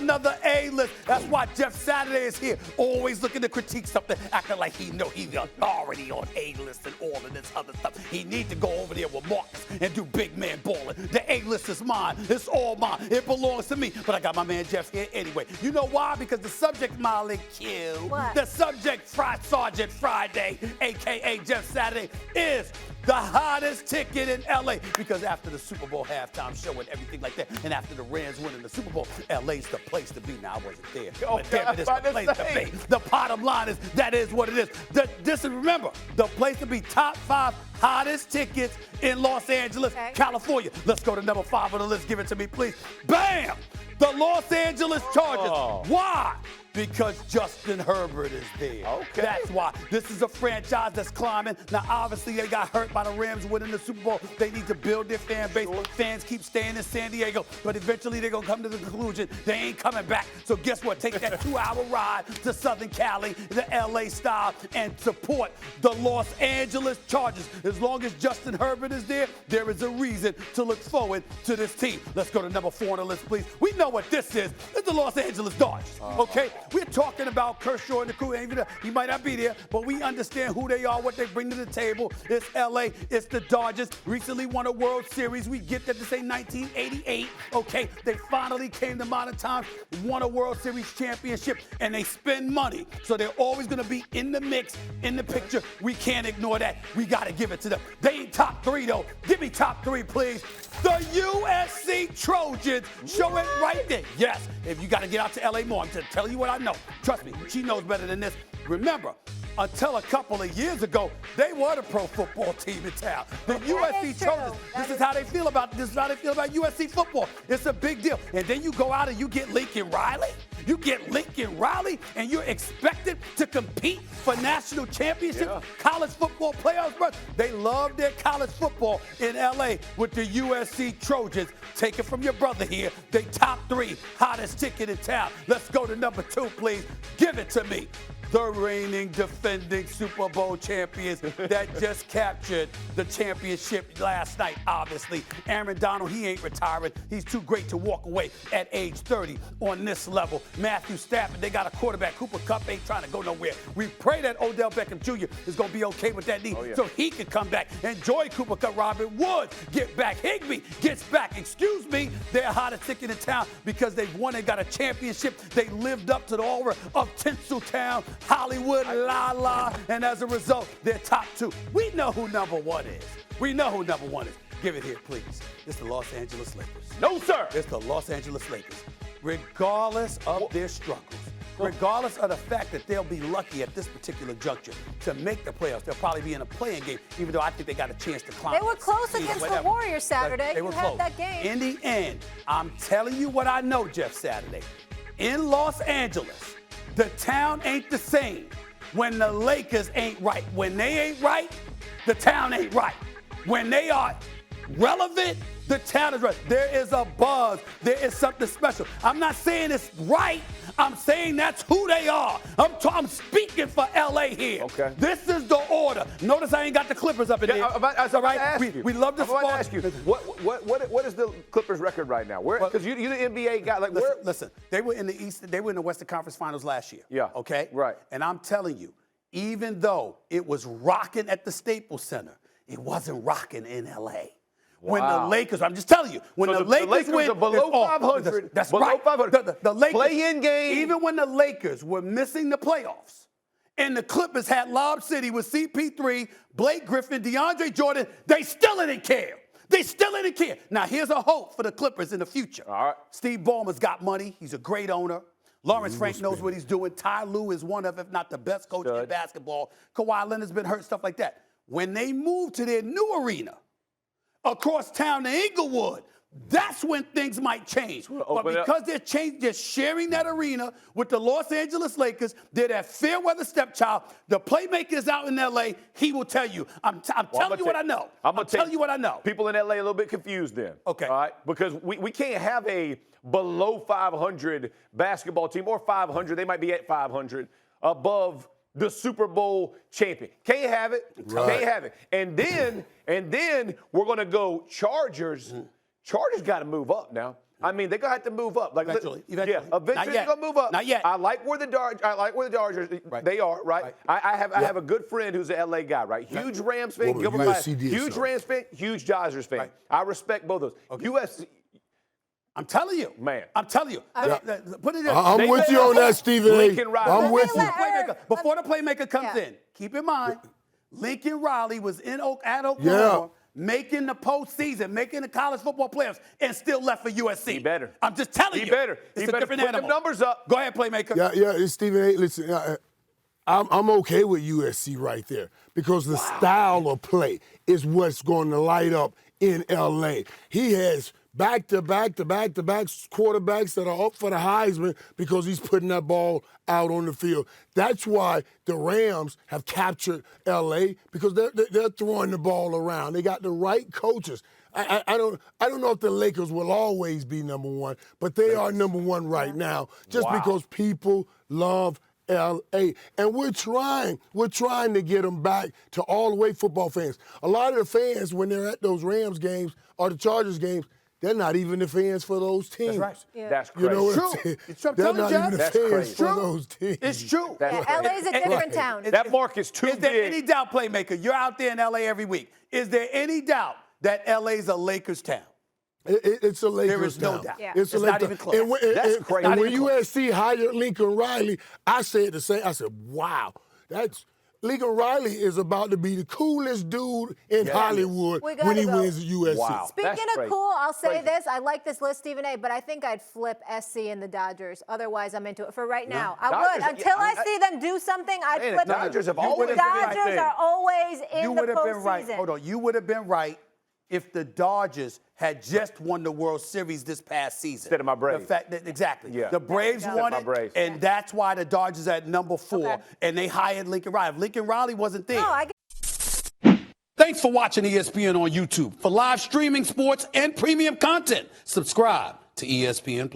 another A-list. That's why Jeff Saturday is here, always looking to critique something, acting like he know he's the authority on A-list and all of this other stuff. He needs to go over there with Marcus and do big man balling. The A-list is mine. It's all mine. It belongs to me. But I got my man Jeff here anyway. You know why? Because the subject, Molly Q, the subject, Sergeant Friday, a.k.a. Jeff Saturday, is the hottest ticket in L.A. Because after the Super Bowl halftime show and everything like that, and after the Rams winning the Super Bowl, L.A.'s the place to be. Now, I wasn't there, but damn it, it's the place to be. The bottom line is, that is what it is. Remember, the place to be, top 5 hottest tickets in Los Angeles, California. Let's go to number 5 on the list. Give it to me, please. Bam! The Los Angeles Chargers. Why? Because Justin Herbert is there. Okay. That's why. This is a franchise that's climbing. Now, obviously, they got hurt by the Rams winning the Super Bowl. They need to build their fan base. Fans keep staying in San Diego, but eventually they're going to come to the conclusion they ain't coming back. So guess what? Take that 2-hour ride to Southern Cali, the L.A. style, and support the Los Angeles Chargers. As long as Justin Herbert is there, there is a reason to look forward to this team. Let's go to number 4 on the list, please. We know what this is. It's the Los Angeles Dodgers, okay? We're talking about Kershaw and the crew. He might not be there, but we understand who they are, what they bring to the table. It's L.A., it's the Dodgers. Recently won a World Series. We get that to say 1988, okay? They finally came to modern times, won a World Series championship, and they spend money. So they're always going to be in the mix, in the picture. We can't ignore that. We got to give it to them. They ain't top 3, though. Give me top 3, please. The USC Trojans. Show it right there. Yes, if you got to get out to L.A. more, I'm just telling you what I know. Trust me, she knows better than this. Remember, until a couple of years ago, they were the pro football team in town. The USC Trojans. This is how they feel about USC football. It's a big deal. And then you go out and you get Lincoln Riley. You get Lincoln Riley, and you're expected to compete for national championships, college football playoffs, bro. They love their college football in L.A. with the USC Trojans. Take it from your brother here. They top 3 hottest ticket in town. Let's go to number 2, please. Give it to me. The reigning, defending Super Bowl champions that just captured the championship last night, obviously. Aaron Donald, he ain't retiring. He's too great to walk away at age 30 on this level. Matthew Stafford, they got a quarterback. Cooper Kupp ain't trying to go nowhere. We pray that Odell Beckham Jr. is going to be okay with that knee so he can come back. Enjoy Cooper Kupp. Robert Woods, get back. Higbee gets back. Excuse me, they're hottest ticket in town because they've won and got a championship. They lived up to the aura of Tinseltown, Hollywood, la, and as a result, they're top 2. We know who number 1 is. We know who number 1 is. Give it here, please. It's the Los Angeles Lakers. No, sir. It's the Los Angeles Lakers. Regardless of their struggles, regardless of the fact that they'll be lucky at this particular juncture to make the playoffs, they'll probably be in a playing game, even though I think they got a chance to climb. They were close against the Warriors Saturday. They were close. That game. In the end, I'm telling you what I know, Jeff Saturday. In Los Angeles, the town ain't the same when the Lakers ain't right. When they ain't right, the town ain't right. When they are relevant, the town is right. There is a buzz. There is something special. I'm not saying it's right. I'm saying that's who they are. I'm speaking for L.A. here. Okay. This is the order. Notice I ain't got the Clippers up in there. That's all right. We love the sport. I ask you, what is the Clippers record right now? Because you're the NBA guy. Like, listen, they were in the East. They were in the Western Conference Finals last year. Yeah. Okay. Right. And I'm telling you, even though it was rocking at the Staples Center, it wasn't rocking in L.A. Wow. When the Lakers, I'm just telling you, when the Lakers win, are below 500. That's below right. 500. The Lakers, play-in game. Even when the Lakers were missing the playoffs, and the Clippers had Lob City with CP3, Blake Griffin, DeAndre Jordan, they still didn't care. They still didn't care. Now, here's a hope for the Clippers in the future. All right. Steve Ballmer's got money. He's a great owner. Lawrence Frank knows what he's doing. Ty Lue is one of, if not the best coach in basketball. Kawhi Leonard's been hurt, stuff like that. When they move to their new arena, across town to Inglewood, that's when things might change. But because they're sharing that arena with the Los Angeles Lakers, they're that fair weather stepchild. The playmaker is out in L.A. He will tell you. I'm telling you what I know. I'm telling you what I know. People in L.A. a little bit confused then. Okay. All right? Because we can't have a below 500 basketball team, or 500. They might be at 500 above the Super Bowl champion. Can't have it. Right. Can't have it. And then we're going to go Chargers. Chargers got to move up now. I mean, they're gonna have to move up. Like Eventually. Yeah, Not eventually yet. they're gonna move up. Not yet. I like where the Dodgers. Right. They are right. I have a good friend who's an LA guy. Right. Huge Rams fan. Well, Give him a huge so. Rams fan. Huge Dodgers fan. Right. I respect both of those. USC. I'm telling you. Man. I'm telling you. Put it in. I'm with you on that, Stephen A. Lincoln Riley. I'm with you. Before the playmaker comes in, keep in mind, Lincoln Riley was at Oklahoma making the postseason, making the college football playoffs, and still left for USC. He better. I'm just telling you. He better. It's He a better different put animal. them numbers up. Go ahead, playmaker. Yeah, it's Stephen A. Listen, I'm okay with USC right there because the style of play is what's going to light up in LA. He has back-to-back quarterbacks that are up for the Heisman because he's putting that ball out on the field. That's why the Rams have captured L.A. because they're throwing the ball around. They got the right coaches. I don't know if the Lakers will always be number one, but they are number one right now just because people love L.A. And we're trying to get them back to all the way football fans. A lot of the fans, when they're at those Rams games or the Chargers games, they're not even the fans for those teams. That's right. Yeah. That's crazy. You know what True. I'm saying? It's true. I'm They're telling not you, even the Jeff. fans That's for crazy. those teams. It's true. That's crazy. LA's a different town. That market's too Is there big. any doubt, playmaker? You're out there in LA every week. Is there any doubt that LA's a Lakers town? It's a Lakers There is no town. doubt. Yeah. It's a It's Lakers not even town. close. And when, That's and- crazy. and Not when even close. USC hired Lincoln Riley, I said the same. I said, wow, Lincoln Riley is about to be the coolest dude in Hollywood We gotta when he go. wins the USC. Wow. Speaking That's of crazy. cool, I'll say Crazy. this. I like this list, Stephen A., but I think I'd flip SC and the Dodgers. Otherwise, I'm into it. For right now, I Dodgers- would. Until I yeah, see them do something, I'd Man, flip the Dodgers them. have always The been right Dodgers there. are always in You the would have been right. postseason. Hold on. You would have been right if the Dodgers had just won the World Series this past season. Instead of my Braves. The fact that, exactly. Yeah. The Braves There you go. won Instead it, of my Braves. and that's why the Dodgers are at number 4, Okay. and they hired Lincoln Riley. If Lincoln Riley wasn't there. No, I get Thanks for watching ESPN on YouTube. For live streaming, sports, and premium content, subscribe to ESPN+.